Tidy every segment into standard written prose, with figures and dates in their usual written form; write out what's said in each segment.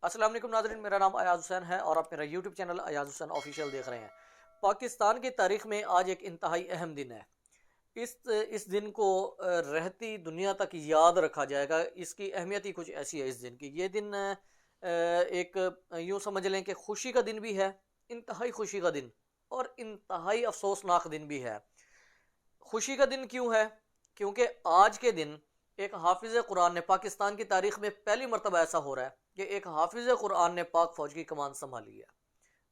السلام علیکم ناظرین، میرا نام ایاز حسین ہے اور آپ میرا یوٹیوب چینل ایاز حسین آفیشیل دیکھ رہے ہیں۔ پاکستان کی تاریخ میں آج ایک انتہائی اہم دن ہے۔ اس دن کو رہتی دنیا تک یاد رکھا جائے گا۔ اس کی اہمیت ہی کچھ ایسی ہے اس دن کی۔ یہ دن ایک یوں سمجھ لیں کہ خوشی کا دن بھی ہے، انتہائی خوشی کا دن، اور انتہائی افسوسناک دن بھی ہے۔ خوشی کا دن کیوں ہے؟ کیونکہ آج کے دن ایک حافظ قرآن نے، پاکستان کی تاریخ میں پہلی مرتبہ ایسا ہو رہا ہے کہ ایک حافظ قرآن نے پاک فوج کی کمان سنبھالی ہے۔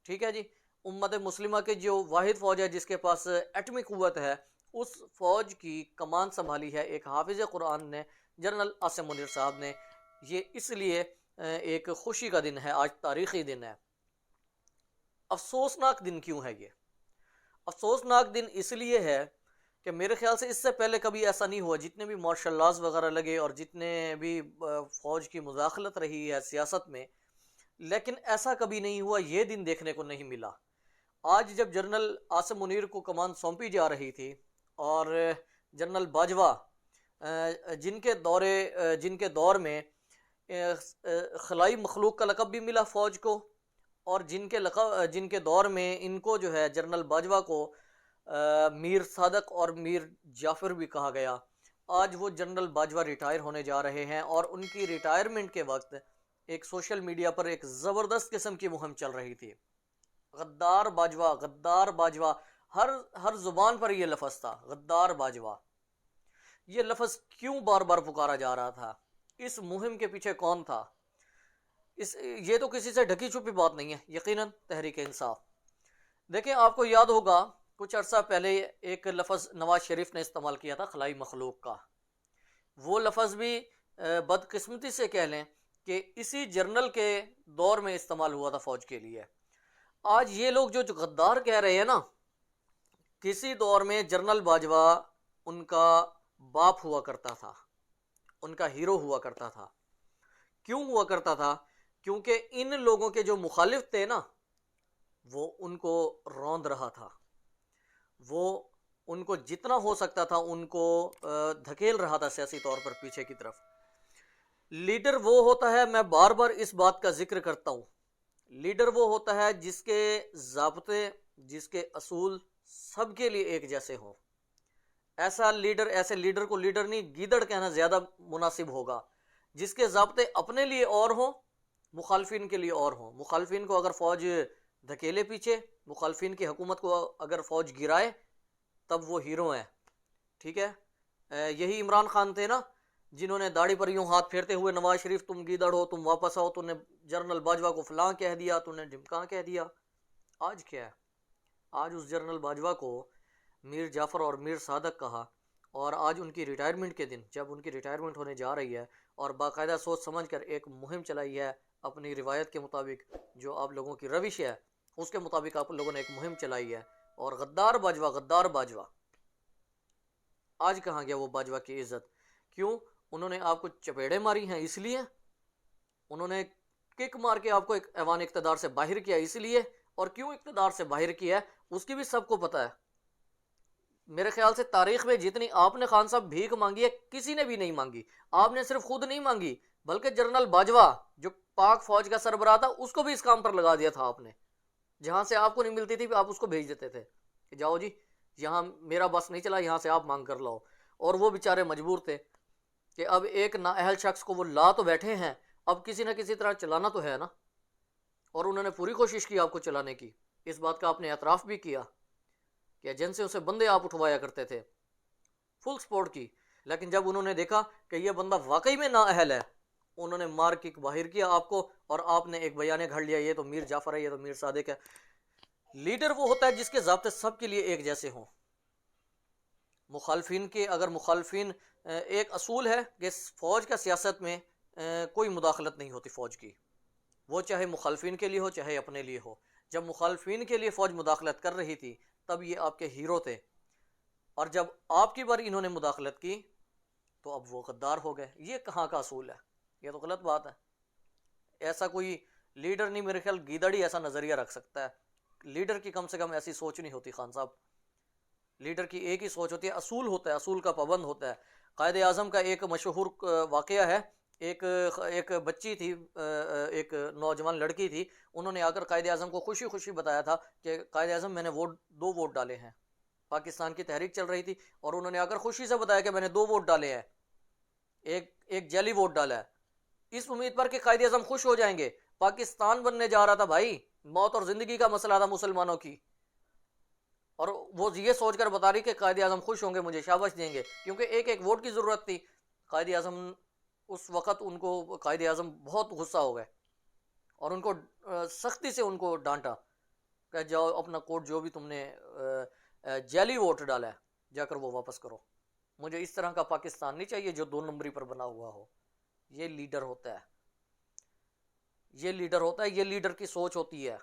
ٹھیک ہے جی، امت مسلمہ کے جو واحد فوج ہے جس کے پاس ایٹمی قوت ہے، اس فوج کی کمان سنبھالی ہے ایک حافظ قرآن نے، جنرل عاصم منیر صاحب نے۔ یہ اس لیے ایک خوشی کا دن ہے، آج تاریخی دن ہے۔ افسوسناک دن کیوں ہے یہ؟ افسوسناک دن اس لیے ہے کہ میرے خیال سے اس سے پہلے کبھی ایسا نہیں ہوا، جتنے بھی مارشل لاز وغیرہ لگے اور جتنے بھی فوج کی مداخلت رہی ہے سیاست میں، لیکن ایسا کبھی نہیں ہوا، یہ دن دیکھنے کو نہیں ملا۔ آج جب جنرل عاصم منیر کو کمان سونپی جا رہی تھی اور جنرل باجوہ جن کے دور میں خلائی مخلوق کا لقب بھی ملا فوج کو، اور جن کے دور میں ان کو جو ہے جنرل باجوہ کو میر صادق اور میر جعفر بھی کہا گیا، آج وہ جنرل باجوہ ریٹائر ہونے جا رہے ہیں، اور ان کی ریٹائرمنٹ کے وقت ایک سوشل میڈیا پر ایک زبردست قسم کی مہم چل رہی تھی، غدار باجوہ، غدار باجوہ، ہر زبان پر یہ لفظ تھا، غدار باجوہ۔ یہ لفظ کیوں بار بار پکارا جا رہا تھا؟ اس مہم کے پیچھے کون تھا؟ یہ تو کسی سے ڈھکی چھپی بات نہیں ہے، یقیناً تحریک انصاف۔ دیکھیں، آپ کو یاد ہوگا کچھ عرصہ پہلے ایک لفظ نواز شریف نے استعمال کیا تھا، خلائی مخلوق کا۔ وہ لفظ بھی بدقسمتی سے کہہ لیں کہ اسی جنرل کے دور میں استعمال ہوا تھا فوج کے لیے۔ آج یہ لوگ جو غدار کہہ رہے ہیں نا، کسی دور میں جنرل باجوہ ان کا باپ ہوا کرتا تھا، ان کا ہیرو ہوا کرتا تھا۔ کیوں ہوا کرتا تھا؟ کیونکہ ان لوگوں کے جو مخالف تھے نا، وہ ان کو روند رہا تھا، وہ ان کو جتنا ہو سکتا تھا ان کو دھکیل رہا تھا سیاسی طور پر پیچھے کی طرف۔ لیڈر وہ ہوتا ہے، میں بار بار اس بات کا ذکر کرتا ہوں، لیڈر وہ ہوتا ہے جس کے ضابطے، جس کے اصول سب کے لیے ایک جیسے ہوں۔ ایسے لیڈر کو لیڈر نہیں، گیدڑ کہنا زیادہ مناسب ہوگا، جس کے ضابطے اپنے لیے اور ہوں، مخالفین کے لیے اور ہوں۔ مخالفین کو اگر فوج دھکیلے پیچھے، مخالفین کی حکومت کو اگر فوج گرائے، تب وہ ہیرو ہیں۔ ٹھیک ہے، یہی عمران خان تھے نا جنہوں نے داڑھی پر یوں ہاتھ پھیرتے ہوئے، نواز شریف تم گیدڑ ہو، تم واپس آؤ، تم نے جنرل باجوہ کو فلاں کہہ دیا، تم نے ڈھمکاں کہہ دیا۔ آج کیا ہے؟ آج اس جنرل باجوہ کو میر جعفر اور میر صادق کہا، اور آج ان کی ریٹائرمنٹ کے دن، جب ان کی ریٹائرمنٹ ہونے جا رہی ہے، اور باقاعدہ سوچ سمجھ کر ایک مہم چلائی ہے، اپنی روایت کے مطابق، جو آپ لوگوں کی روش ہے اس کے مطابق آپ لوگوں نے ایک مہم چلائی ہے، اور غدار باجوہ، غدار باجوہ۔ آج کہاں گیا وہ باجوہ کی عزت؟ کیوں؟ انہوں نے آپ کو چپیڑے ماری ہیں اس لیے، انہوں نے کک مار کے آپ کو ایک ایوان اقتدار سے باہر کیا اس لیے، اور کیوں اقتدار سے باہر کیا ہے اس کی بھی سب کو پتہ ہے۔ میرے خیال سے تاریخ میں جتنی آپ نے خان صاحب بھیک مانگی ہے، کسی نے بھی نہیں مانگی۔ آپ نے صرف خود نہیں مانگی، بلکہ جنرل باجوہ جو پاک فوج کا سربراہ تھا، اس کو بھی اس کام پر لگا دیا تھا آپ نے۔ جہاں سے آپ کو نہیں ملتی تھی آپ اس کو بھیج دیتے تھے کہ جاؤ جی، یہاں میرا بس نہیں چلا، یہاں سے آپ مانگ کر لاؤ، اور وہ بیچارے مجبور تھے کہ اب ایک نااہل شخص کو وہ لا تو بیٹھے ہیں، اب کسی نہ کسی طرح چلانا تو ہے نا، اور انہوں نے پوری کوشش کی آپ کو چلانے کی۔ اس بات کا آپ نے اعتراف بھی کیا کہ ایجنسیوں سے بندے آپ اٹھوایا کرتے تھے، فل سپورٹ کی، لیکن جب انہوں نے دیکھا کہ یہ بندہ واقعی میں نااہل ہے، انہوں نے مار کے باہر کیا آپ کو، اور آپ نے ایک بیانیہ گھڑ لیا، یہ تو میر جعفر ہے، یہ تو میر صادق ہے۔ لیڈر وہ ہوتا ہے جس کے ضابطے سب کے لیے ایک جیسے ہوں۔ مخالفین کے، اگر مخالفین، ایک اصول ہے کہ فوج کا سیاست میں کوئی مداخلت نہیں ہوتی فوج کی، وہ چاہے مخالفین کے لیے ہو چاہے اپنے لیے ہو۔ جب مخالفین کے لیے فوج مداخلت کر رہی تھی تب یہ آپ کے ہیرو تھے، اور جب آپ کی بار انہوں نے مداخلت کی تو اب وہ غدار ہو گئے۔ یہ کہاں کا اصول ہے؟ یہ تو غلط بات ہے۔ ایسا کوئی لیڈر نہیں، میرے خیال گیدڑ ہی ایسا نظریہ رکھ سکتا ہے۔ لیڈر کی کم سے کم ایسی سوچ نہیں ہوتی خان صاحب۔ لیڈر کی ایک ہی سوچ ہوتی ہے، اصول ہوتا ہے، اصول کا پابند ہوتا ہے۔ قائد اعظم کا ایک مشہور واقعہ ہے ایک ایک بچی تھی، ایک نوجوان لڑکی تھی، انہوں نے آ کر قائد اعظم کو خوشی خوشی بتایا تھا کہ قائد اعظم میں نے دو ووٹ ڈالے ہیں۔ پاکستان کی تحریک چل رہی تھی اور انہوں نے آ کر خوشی سے بتایا کہ میں نے 2 ووٹ ڈالے ہیں، ایک جعلی ووٹ ڈالا ہے، اس امید پر کہ قائد اعظم خوش ہو جائیں گے۔ پاکستان بننے جا رہا تھا بھائی، موت اور زندگی کا مسئلہ تھا مسلمانوں کی، اور وہ یہ سوچ کر بتا رہی کہ قائد اعظم خوش ہوں گے، مجھے شاباش دیں گے، کیونکہ ایک ووٹ کی ضرورت تھی۔ قائد اعظم اس وقت قائد اعظم بہت غصہ ہو گئے اور ان کو سختی سے ان کو ڈانٹا کہ جاؤ اپنا کوٹ جو بھی تم نے جعلی ووٹ ڈالا ہے جا کر وہ واپس کرو، مجھے اس طرح کا پاکستان نہیں چاہیے جو 2 نمبری پر بنا ہوا ہو۔ یہ لیڈر ہوتا ہے، یہ لیڈر ہوتا ہے، یہ لیڈر کی سوچ ہوتی ہے۔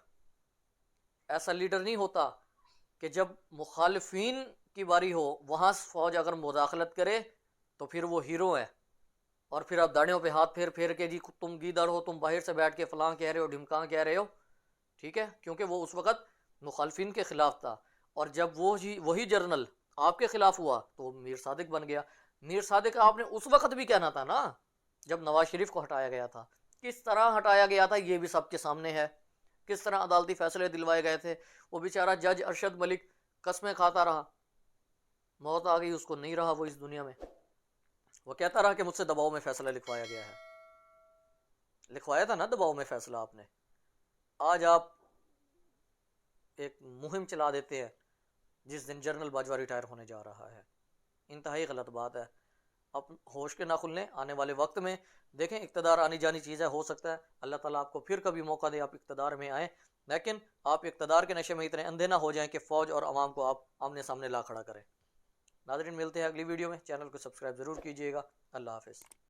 ایسا لیڈر نہیں ہوتا کہ جب مخالفین کی باری ہو وہاں فوج اگر مداخلت کرے تو پھر وہ ہیرو ہے، اور پھر آپ داڑیوں پہ ہاتھ پھیر پھیر کے جی تم گیدڑ ہو، تم باہر سے بیٹھ کے فلاں کہہ رہے ہو، ڈھمکاں کہہ رہے ہو، ٹھیک ہے، کیونکہ وہ اس وقت مخالفین کے خلاف تھا۔ اور جب وہی جرنل آپ کے خلاف ہوا تو میر صادق بن گیا۔ میر صادق آپ نے اس وقت بھی کہنا تھا نا جب نواز شریف کو ہٹایا گیا تھا، کس طرح ہٹایا گیا تھا یہ بھی سب کے سامنے ہے، کس طرح عدالتی فیصلے دلوائے گئے تھے۔ وہ بیچارہ جج ارشد ملک قسمیں کھاتا رہا، موت آ گئی اس کو، نہیں رہا وہ اس دنیا میں، وہ کہتا رہا کہ مجھ سے دباؤ میں فیصلہ لکھوایا گیا ہے۔ لکھوایا تھا نا دباؤ میں فیصلہ آپ نے۔ آج آپ ایک مہم چلا دیتے ہیں جس دن جنرل باجوہ ریٹائر ہونے جا رہا ہے، انتہائی غلط بات ہے۔ اب ہوش کے نہ کھلنے، آنے والے وقت میں دیکھیں، اقتدار آنی جانی چیز ہے، ہو سکتا ہے اللہ تعالیٰ آپ کو پھر کبھی موقع دے آپ اقتدار میں آئیں، لیکن آپ اقتدار کے نشے میں اتنے اندھے نہ ہو جائیں کہ فوج اور عوام کو آپ آمنے سامنے لا کھڑا کریں۔ ناظرین، ملتے ہیں اگلی ویڈیو میں، چینل کو سبسکرائب ضرور کیجیے گا۔ اللہ حافظ۔